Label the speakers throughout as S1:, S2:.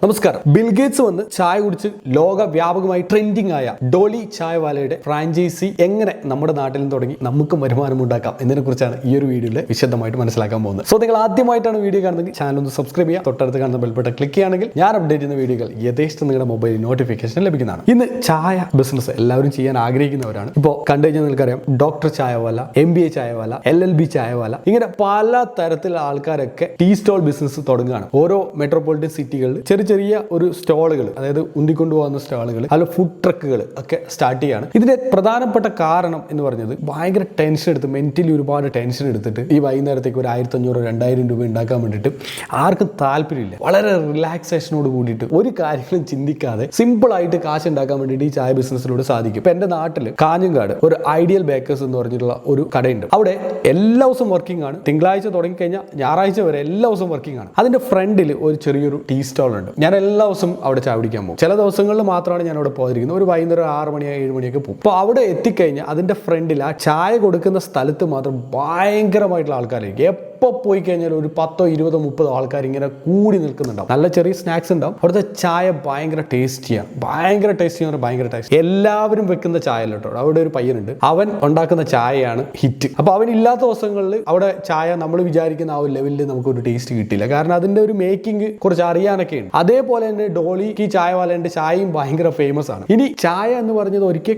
S1: നമസ്കാരം. ബിൽഗേറ്റ്സ് വന്ന് ചായ കുടിച്ച് ലോകവ്യാപകമായി ട്രെൻഡിങ് ആയ ഡോളി ചായവാലയുടെ ഫ്രാഞ്ചൈസി എങ്ങനെ നമ്മുടെ നാട്ടിലും തുടങ്ങി നമുക്കും വരുമാനം ഉണ്ടാക്കാം എന്നതിനെ കുറിച്ചാണ് ഈ ഒരു വീഡിയോയിൽ വിശദമായിട്ട് മനസ്സിലാക്കാൻ പോകുന്നത്. സോ നിങ്ങൾ ആദ്യമായിട്ടാണ് വീഡിയോ കാണുന്നതെങ്കിൽ ചാനൽ ഒന്ന് സബ്സ്ക്രൈബ് ചെയ്യുക, തൊട്ടടുത്ത് കാണുന്ന ബെൽ ബട്ടൺ ക്ലിക്ക് ചെയ്യുകയാണെങ്കിൽ ഞാൻ അപ്ഡേറ്റ് ചെയ്യുന്ന വീഡിയോകൾ യഥേഷ്ടം നിങ്ങളുടെ മൊബൈൽ നോട്ടിഫിക്കേഷൻ ലഭിക്കുന്നതാണ്. ഇന്ന് ചായ ബിസിനസ് എല്ലാവരും ചെയ്യാൻ ആഗ്രഹിക്കുന്നവരാണ്. ഇപ്പോൾ കണ്ടു കഴിഞ്ഞാൽ നിങ്ങൾക്കറിയാം, doctor Chaiwala, MBA Chaiwala, LLB Chaiwala, ഇങ്ങനെ പല തരത്തിലുള്ള ആൾക്കാരൊക്കെ ടീ സ്റ്റോൾ ബിസിനസ് തുടങ്ങുകയാണ്. ഓരോ മെട്രോപൊളിറ്റൻ സിറ്റികളിൽ ചെറിയ ഒരു സ്റ്റോളുകൾ, അതായത് ഉണ്ടിക്കൊണ്ടുപോകുന്ന സ്റ്റാളുകൾ, അല്ല ഫുഡ് ട്രക്കുകൾ ഒക്കെ സ്റ്റാർട്ട് ചെയ്യാണ്. ഇതിന്റെ പ്രധാനപ്പെട്ട കാരണം എന്ന് പറഞ്ഞത് ഭയങ്കര ടെൻഷൻ എടുത്ത്, മെന്റലി ഒരുപാട് ടെൻഷൻ എടുത്തിട്ട് ഈ വൈകുന്നേരത്തേക്ക് ഒരു 1500-2000 രൂപ ഉണ്ടാക്കാൻ വേണ്ടിയിട്ട് ആർക്കും താല്പര്യമില്ല. വളരെ റിലാക്സേഷനോട് കൂടിയിട്ട് ഒരു കാര്യങ്ങളും ചിന്തിക്കാതെ സിമ്പിൾ ആയിട്ട് കാശ് ഉണ്ടാക്കാൻ വേണ്ടിയിട്ട് ഈ ചായ ബിസിനസ്സിലൂടെ സാധിക്കും. ഇപ്പൊ എന്റെ നാട്ടിൽ കാഞ്ഞങ്ങാട് ഒരു ഐഡിയൽ ബേക്കേഴ്സ് എന്ന് പറഞ്ഞിട്ടുള്ള ഒരു കടയുണ്ട്. അവിടെ എല്ലാ ദിവസവും വർക്കിംഗ് ആണ്. തിങ്കളാഴ്ച തുടങ്ങിക്കഴിഞ്ഞാൽ ഞായറാഴ്ച വരെ എല്ലാ ദിവസവും വർക്കിംഗ് ആണ്. അതിന്റെ ഫ്രണ്ടിൽ ഒരു ചെറിയൊരു ടീ സ്റ്റോൾ ഉണ്ട്. ഞാൻ എല്ലാ ദിവസവും അവിടെ ചായ കുടിക്കാൻ പോകും. ചില ദിവസങ്ങളിൽ മാത്രമാണ് ഞാൻ അവിടെ പോയിരിക്കുന്നത്. ഒരു വൈകുന്നേരം 6 മണി 7 മണിയൊക്കെ പോകും. അപ്പോൾ അവിടെ എത്തിക്കഴിഞ്ഞാൽ അതിന്റെ ഫ്രണ്ടിൽ ആ ചായ കൊടുക്കുന്ന സ്ഥലത്ത് മാത്രം ഭയങ്കരമായിട്ടുള്ള ആൾക്കാരായിരിക്കും. എപ്പോൾ പോയി കഴിഞ്ഞാൽ ഒരു 10, 20, 30 ആൾക്കാർ ഇങ്ങനെ കൂടി നിൽക്കുന്നുണ്ടാവും. നല്ല ചെറിയ സ്നാക്സ് ഉണ്ടാവും. അവിടുത്തെ ചായ ഭയങ്കര ടേസ്റ്റിയാണ്. ഭയങ്കര ടേസ്റ്റ്. എല്ലാവരും വെക്കുന്ന ചായ കേട്ടോ. അവിടെ ഒരു പയ്യനുണ്ട്, അവൻ ഉണ്ടാക്കുന്ന ചായയാണ് ഹിറ്റ്. അപ്പൊ അവൻ ഇല്ലാത്ത ദിവസങ്ങളിൽ അവിടെ ചായ നമ്മൾ വിചാരിക്കുന്ന ആ ഒരു ലെവലിൽ നമുക്കൊരു ടേസ്റ്റ് കിട്ടില്ല. കാരണം അതിന്റെ ഒരു മേക്കിംഗ് കുറച്ച് അറിയാനൊക്കെ ഉണ്ട്. അതേപോലെ തന്നെ ഡോളിക്ക് ചായവാലന്റെ ചായയും ഭയങ്കര ഫേമസ് ആണ്. ഇനി ചായ എന്ന് പറഞ്ഞത് ഒരിക്കൽ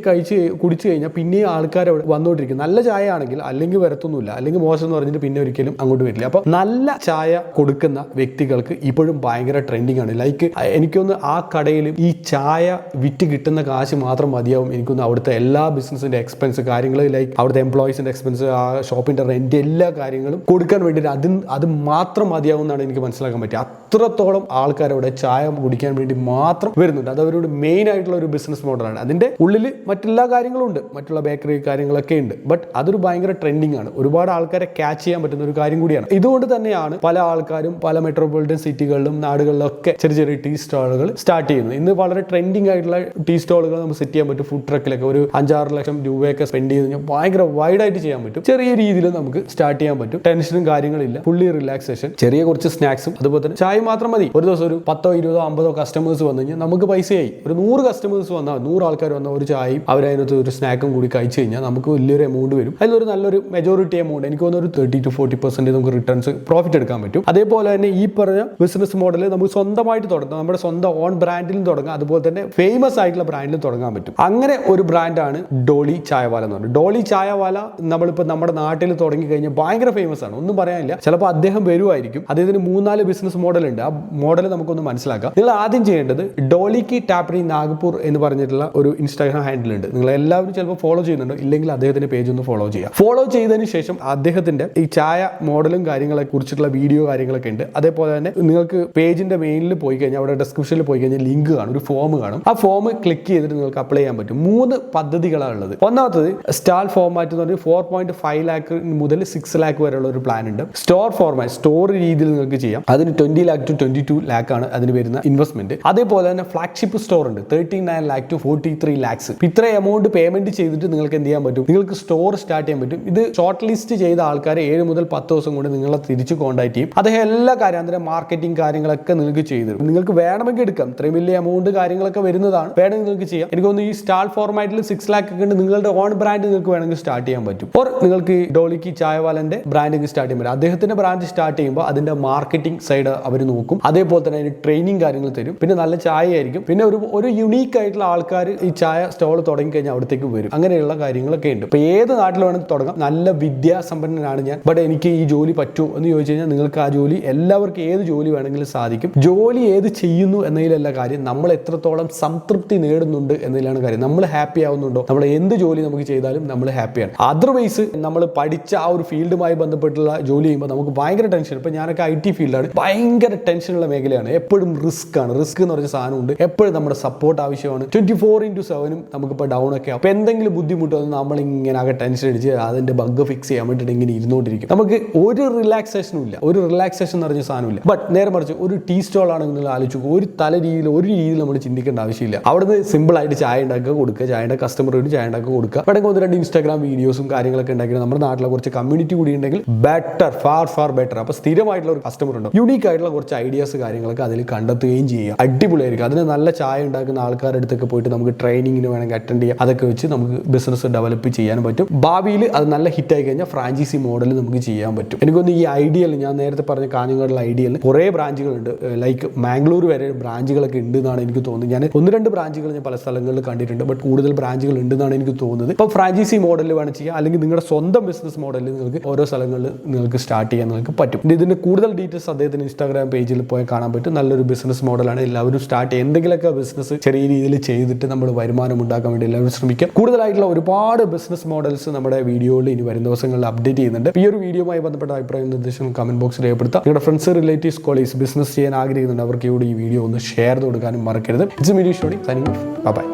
S1: കുടിച്ചു കഴിഞ്ഞാൽ പിന്നെയും ആൾക്കാർ വന്നുകൊണ്ടിരിക്കും. നല്ല ചായ ആണെങ്കിൽ അല്ലെങ്കിൽ വരത്തൊന്നുമില്ല, അല്ലെങ്കിൽ മോശം എന്ന് പറഞ്ഞിട്ട് പിന്നെ ഒരിക്കലും അങ്ങോട്ട് വരില്ല. അപ്പൊ നല്ല ചായ കൊടുക്കുന്ന വ്യക്തികൾക്ക് ഇപ്പോഴും ഭയങ്കര ട്രെൻഡിങ് ആണ്. ലൈക്ക് എനിക്കൊന്ന് ആ കടയിൽ ഈ ചായ വിറ്റ് കിട്ടുന്ന കാശ് മാത്രം മതിയാവും. എനിക്കൊന്ന് അവിടുത്തെ എല്ലാ ബിസിനസിന്റെ എക്സ്പെൻസ് കാര്യങ്ങൾ, ലൈക്ക് അവിടുത്തെ എംപ്ലോയീസിന്റെ എക്സ്പെൻസ്, ആ ഷോപ്പിന്റെ റെന്റ്, എല്ലാ കാര്യങ്ങളും കൊടുക്കാൻ വേണ്ടിയിട്ട് അത് മാത്രം മതിയാവും എന്നാണ് എനിക്ക് മനസ്സിലാക്കാൻ പറ്റുക. അത്രത്തോളം ആൾക്കാർ അവിടെ ചായ കുടിക്കാൻ വേണ്ടി മാത്രം വരുന്നുണ്ട്. അത് അവരുടെ മെയിൻ ആയിട്ടുള്ള ഒരു ബിസിനസ് മോഡലാണ്. അതിന്റെ ഉള്ളിൽ മറ്റെല്ലാ കാര്യങ്ങളും ഉണ്ട്, മറ്റുള്ള ബേക്കറി കാര്യങ്ങളൊക്കെ ഉണ്ട്. ബട്ട് അതൊരു ഭയങ്കര ട്രെൻഡിങ് ആണ്. ഒരുപാട് ആൾക്കാരെ ക്യാച്ച് ചെയ്യാൻ പറ്റുന്ന ഒരു കാര്യം കൂടിയാണ്. ഇതുകൊണ്ട് തന്നെയാണ് പല ആൾക്കാരും പല മെട്രോപൊളിറ്റൻ സിറ്റികളിലും നാടുകളിലൊക്കെ ചെറിയ ടീ സ്റ്റാളുകൾ സ്റ്റാർട്ട് ചെയ്യുന്നത്. ഇന്ന് വളരെ ട്രെൻഡിങ് ആയിട്ടുള്ള ടീ സ്റ്റാളുകൾ നമുക്ക് സെറ്റ് ചെയ്യാൻ പറ്റും. ഫുഡ് ട്രക്കിലൊക്കെ ഒരു 5-6 ലക്ഷം രൂപയൊക്കെ സ്പെൻഡ് ചെയ്ത് കഴിഞ്ഞാൽ ഭയങ്കര വൈഡായിട്ട് ചെയ്യാൻ പറ്റും. ചെറിയ രീതിയിൽ നമുക്ക് സ്റ്റാർട്ട് ചെയ്യാൻ പറ്റും. ടെൻഷനും കാര്യങ്ങളില്ല, ഫുള്ളി റിലാക്സേഷൻ. ചെറിയ കുറച്ച് സ്നാക്സും അതുപോലെ തന്നെ ചായ മാത്രം മതി. ഒരു ദിവസം ഒരു 10, 20, 50 കസ്റ്റമേഴ്സ് വന്നു കഴിഞ്ഞാൽ നമുക്ക് പൈസയായി. ഒരു 100 കസ്റ്റമേഴ്സ് വന്നാൽ, 100 ആൾക്കാർ വന്നാൽ ഒരു ചായയും അവരതിനകത്ത് ഒരു സ്നാക്കും കൂടി കഴിച്ചു കഴിഞ്ഞാൽ നമുക്ക് വലിയൊരു എമൗണ്ട് വരും. അതിലൊരു നല്ലൊരു മെജോറിറ്റി എമൗണ്ട്, എനിക്ക് തോന്നുന്നു ഒരു 30-40% നമുക്ക് റിട്ടേൺസ് പ്രോഫിറ്റ് എടുക്കാൻ പറ്റും. അതേപോലെ തന്നെ ഈ പറഞ്ഞ ബിസിനസ് മോഡൽ നമുക്ക് സ്വന്തമായിട്ട് തുടങ്ങാം. നമ്മുടെ സ്വന്തം ഓൺ ബ്രാൻഡിലും തുടങ്ങാം. അതുപോലെ തന്നെ ഫേമസ് ആയിട്ടുള്ള ബ്രാൻഡിലും തുടങ്ങാൻ പറ്റും. അങ്ങനെ ഒരു ബ്രാൻഡാണ് ഡോളി ചായവാല എന്ന് പറയുന്നത്. ഡോളി ചായവാല നമ്മളിപ്പോൾ നമ്മുടെ നാട്ടിൽ തുടങ്ങി കഴിഞ്ഞാൽ ഭയങ്കര ഫേമസ് ആണ്. ഒന്നും പറയാനില്ല. ചിലപ്പോൾ അദ്ദേഹം വരുമായിരിക്കും. അദ്ദേഹത്തിന് 3-4 ബിസിനസ് മോഡൽ ഉണ്ട്. ആ മോഡൽ നമുക്കൊന്ന് മനസ്സിലാക്കാം. നിങ്ങൾ ആദ്യം ചെയ്യേണ്ടത് ഡോളിക്ക് ടാപ്പറി നാഗ്പൂർ എന്ന് പറഞ്ഞിട്ടുള്ള ഒരു ഇൻസ്റ്റാഗ്രാം ഹാൻഡിൽ ഉണ്ട്. നിങ്ങൾ എല്ലാവരും ചിലപ്പോൾ ഫോളോ ചെയ്യുന്നുണ്ടോ, ഇല്ലെങ്കിൽ അദ്ദേഹത്തിന്റെ പേജ് ഒന്ന് ഫോളോ ചെയ്യുക. ഫോളോ ചെയ്തതിന് ശേഷം അദ്ദേഹത്തിന്റെ ഈ ചായ മോഡലും കാര്യങ്ങളെ കുറിച്ചിട്ടുള്ള വീഡിയോ കാര്യങ്ങളൊക്കെ ഉണ്ട്. അതേപോലെ തന്നെ നിങ്ങൾക്ക് പേജിന്റെ മെയിനിൽ പോയി കഴിഞ്ഞാൽ അവിടെ ഡിസ്ക്രിപ്ഷനിൽ പോയി കഴിഞ്ഞാൽ ലിങ്ക് കാണും, ഒരു ഫോം കാണും. ആ ഫോം ക്ലിക്ക് ചെയ്തിട്ട് നിങ്ങൾക്ക് അപ്ലൈ ചെയ്യാൻ പറ്റും. 3 പദ്ധതികളാണ് ഉള്ളത്. ഒന്നാമത്തത് സ്റ്റാൾ ഫോർമാറ്റ് എന്ന് പറഞ്ഞാൽ 4.5 ലാക്ക് മുതൽ 6 ലാക്ക് വരെയുള്ള ഒരു പ്ലാൻ ഉണ്ട്. സ്റ്റോർ ഫോർമാറ്റ്, സ്റ്റോർ രീതിയിൽ നിങ്ങൾക്ക് ചെയ്യാം. അതിന് 20 lakh to 22 lakh ആണ് അതിന് വരുന്ന ഇൻവെസ്റ്റ്മെന്റ്. അതേപോലെ തന്നെ ഫ്ലാഗ്ഷിപ്പ് സ്റ്റോർ ഉണ്ട്, 39 lakh to 43 lakhs. ഇത്ര എമൗണ്ട് പേയ്മെന്റ് ചെയ്തിട്ട് നിങ്ങൾക്ക് എന്ത് ചെയ്യാൻ പറ്റും, നിങ്ങൾക്ക് സ്റ്റോർ സ്റ്റാർട്ട് ചെയ്യാൻ പറ്റും. ഇത് ഷോർട്ട് ലിസ്റ്റ് ചെയ്ത ആൾക്കാരെ 7 മുതൽ 10 ദിവസം കൊണ്ട് നിങ്ങളെ തിരിച്ച് കോൺടാക്ട് ചെയ്യും. അദ്ദേഹം എല്ലാ കാര്യം, അതിന്റെ മാർക്കറ്റിംഗ് കാര്യങ്ങളൊക്കെ നിങ്ങൾക്ക് ചെയ്തു തരും. നിങ്ങൾക്ക് വേണമെങ്കിൽ എടുക്കാം. ഇത്രയും വലിയ എമൗണ്ട് കാര്യങ്ങളൊക്കെ വരുന്നതാണ്, വേണമെങ്കിൽ നിങ്ങൾക്ക് ചെയ്യാം. എനിക്ക് തോന്നുന്നു ഈ സ്റ്റാൾ ഫോർമാറ്റിൽ 6 lakh ഒക്കെ ഉണ്ട്. നിങ്ങളുടെ ഓൺ ബ്രാൻഡ് നിങ്ങൾക്ക് വേണമെങ്കിൽ സ്റ്റാർട്ട് ചെയ്യാൻ പറ്റും. ഓർ നിങ്ങൾക്ക് ഡോളിക്ക് ചായവാലന്റെ ബ്രാൻഡിങ് സ്റ്റാർട്ട് ചെയ്യാൻ പറ്റും. അദ്ദേഹത്തിന്റെ ബ്രാൻഡ് സ്റ്റാർട്ട് ചെയ്യുമ്പോൾ അതിന്റെ മാർക്കറ്റിംഗ് സൈഡ് അവർ നോക്കും. അതേപോലെ തന്നെ അതിന് ട്രെയിനിങ് കാര്യങ്ങൾ തരും. പിന്നെ നല്ല ചായ ആയിരിക്കും. പിന്നെ ഒരു യുണീക്ക് ആയിട്ടുള്ള ആൾക്കാർ ഈ ചായ സ്റ്റോൾ തുടങ്ങി കഴിഞ്ഞാൽ അവിടത്തേക്ക് വരും. അങ്ങനെയുള്ള കാര്യങ്ങളൊക്കെ ഉണ്ട്. ഇപ്പൊ ഏത് നാട്ടിൽ വേണമെങ്കിൽ തുടങ്ങാം. നല്ല വിദ്യാസമ്പന്നനാണ് ഞാൻ, ബട്ട് എനിക്ക് ഈ ജോലി പറ്റുമോ എന്ന് ചോദിച്ചു കഴിഞ്ഞാൽ നിങ്ങൾക്ക് ആ ജോലി, എല്ലാവർക്കും ഏത് ജോലി വേണമെങ്കിലും സാധിക്കും. ജോലി ഏത് ചെയ്യുന്നു എന്നതിലല്ല കാര്യം, നമ്മൾ എത്രത്തോളം സംതൃപ്തി നേടുന്നുണ്ട് എന്നതിലാണ് കാര്യം. നമ്മൾ ഹാപ്പി ആവുന്നുണ്ടോ, നമ്മൾ എന്ത് ജോലി നമുക്ക് ചെയ്താലും നമ്മൾ ഹാപ്പിയാണ്. അതർവൈസ് നമ്മൾ പഠിച്ച ആ ഒരു ഫീൽഡുമായി ബന്ധപ്പെട്ടുള്ള ജോലി ചെയ്യുമ്പോൾ നമുക്ക് ഭയങ്കര ടെൻഷൻ. ഇപ്പൊ ഞാനൊക്കെ IT ഫീൽഡാണ്, ഭയങ്കര ടെൻഷനുള്ള മേഖലയാണ്. എപ്പോഴും റിസ്ക് ആണ്. റിസ്ക് എന്ന് പറഞ്ഞ സാധനമുണ്ട്. എപ്പോഴും നമ്മുടെ സപ്പോർട്ട് ആവശ്യമാണ്. 24/7 നമുക്കിപ്പോൾ ഡൗൺ ഒക്കെ ആവും. അപ്പോൾ എന്തെങ്കിലും ബുദ്ധിമുട്ട് വന്ന് നമ്മളിങ്ങനെ ആകെ ടെൻഷൻ അടിച്ച് അതിന്റെ ബഗ് ഫിക്സ് ചെയ്യാൻ വേണ്ടിയിട്ട് ഇങ്ങനെ ഇരുന്നുകൊണ്ടിരിക്കും. നമുക്ക് ഒരു റിലാക്സേഷനും ഇല്ല. ഒരു റിലാക്സേഷൻ എന്ന് പറഞ്ഞ സാധനമില്ല. ബട്ട് നേരെ മറിച്ച് ഒരു ടീ സ്റ്റോൾ ആണെങ്കിൽ നിങ്ങൾ ആലോചിച്ചു, ഒരു ഒരു രീതിയിൽ നമ്മൾ ചിന്തിക്കേണ്ട ആവശ്യമില്ല. അവിടുന്ന് സിമ്പിൾ ആയിട്ട് ചായ ഉണ്ടാക്കുക കൊടുക്കുക, ചായയുടെ കസ്റ്റമർ വേണ്ടി ചായ ഉണ്ടാക്കുക കൊടുക്കുക. വേണമെങ്കിൽ 1-2 ഇൻസ്റ്റാഗ്രാം വീഡിയോസും കാര്യങ്ങളൊക്കെ ഉണ്ടാക്കി നമ്മുടെ നാട്ടിലെ കുറച്ച് കമ്മ്യൂണിറ്റി കൂടി ഉണ്ടെങ്കിൽ ബെറ്റർ, ഫാർ ബെറ്റർ. അപ്പോൾ സ്ഥിരമായിട്ടുള്ള ഒരു കസ്റ്റമർ ഉണ്ടാവും. യൂണീക്ക് ആയിട്ടുള്ള കുറച്ച് ഐഡിയാസ് കാര്യങ്ങളൊക്കെ അതിൽ കണ്ടെത്തുകയും ചെയ്യുക. അടിപൊളിയായിരിക്കും. അതിന് നല്ല ചായ ഉണ്ടാക്കുന്ന ആൾക്കാരുടെ അടുത്തൊക്കെ പോയിട്ട് നമുക്ക് ട്രെയിനിങ്ങിന് വേണമെങ്കിൽ അറ്റൻഡ് ചെയ്യാം. അതൊക്കെ വെച്ച് നമുക്ക് ബിസിനസ് ഡെവലപ്പ് ചെയ്യാൻ പറ്റും. ഭാവിയിൽ അത് നല്ല ഹിറ്റ് ആയി കഴിഞ്ഞാൽ ഫ്രാഞ്ചൈസി മോഡൽ നമുക്ക് ചെയ്യാൻ പറ്റും. എനിക്കൊന്ന് ഈ ഐഡിയയിൽ ഞാൻ നേരത്തെ പറഞ്ഞ കാഞ്ഞങ്ങാടുള്ള ഐഡിയയിൽ കുറേ ബ്രാഞ്ചുകളുണ്ട്. ലൈക്ക് മാംഗ്ലൂർ വരെ ബ്രാഞ്ചുകളൊക്കെ ഉണ്ട് എന്നാണ് എനിക്ക് തോന്നുന്നത്. ഞാൻ 1-2 ബ്രാഞ്ചുകൾ ഞാൻ പല സ്ഥലങ്ങളിൽ കണ്ടിട്ടുണ്ട്. ബട്ട് കൂടുതൽ ബ്രാഞ്ചുകൾ ഉണ്ടെന്നാണ് എനിക്ക് തോന്നുന്നത്. ഇപ്പോൾ ഫ്രാഞ്ചൈസി മോഡലിൽ വേണം ചെയ്യാം, അല്ലെങ്കിൽ നിങ്ങളുടെ സ്വന്തം ബിസിനസ് മോഡലിൽ നിങ്ങൾക്ക് ഓരോ സ്ഥലങ്ങളിൽ നിങ്ങൾക്ക് സ്റ്റാർട്ട് ചെയ്യാൻ നിങ്ങൾക്ക് പറ്റും. ഇതിന്റെ കൂടുതൽ ഡീറ്റെയിൽസ് അദ്ദേഹത്തിന് ഇൻസ്റ്റാഗ്രാം പേജിൽ പോയി കാണാൻ പറ്റും. നല്ലൊരു ബിസിനസ് മോഡലാണ്. എല്ലാവരും സ്റ്റാർട്ട് ചെയ്യുക. എന്തെങ്കിലുമൊക്കെ ബിസിനസ് ചെറിയ രീതിയിൽ ചെയ്തിട്ട് നമ്മൾ വരുമാനം ഉണ്ടാക്കാൻ വേണ്ടി എല്ലാവരും ശ്രമിക്കുക. കൂടുതലായിട്ടുള്ള ഒരുപാട് ബിസിനസ് മോഡൽസ് നമ്മുടെ വീഡിയോയിൽ ഇനി വരും ദിവസങ്ങളിൽ അപ്ഡേറ്റ് ചെയ്യുന്നുണ്ട്. ഈ ഒരു വീഡിയോയുമായി ബന്ധപ്പെട്ട അഭിപ്രായം നിർദ്ദേശങ്ങൾ കമന്റ് ബോക്സിൽ രേഖപ്പെടുത്താം. നിങ്ങളുടെ ഫ്രണ്ട്സ്, റിലേറ്റീവ്സ്, കൊളീഗ്സ് ബിസിനസ് ചെയ്യാൻ ആഗ്രഹിക്കുന്നുണ്ട്. അവർക്ക് കൂടി ഈ വീഡിയോ ഒന്ന് ഷെയർ ചെയ്ത് കൊടുക്കാനും മറക്കരുത്. It's me Shody signing off. By.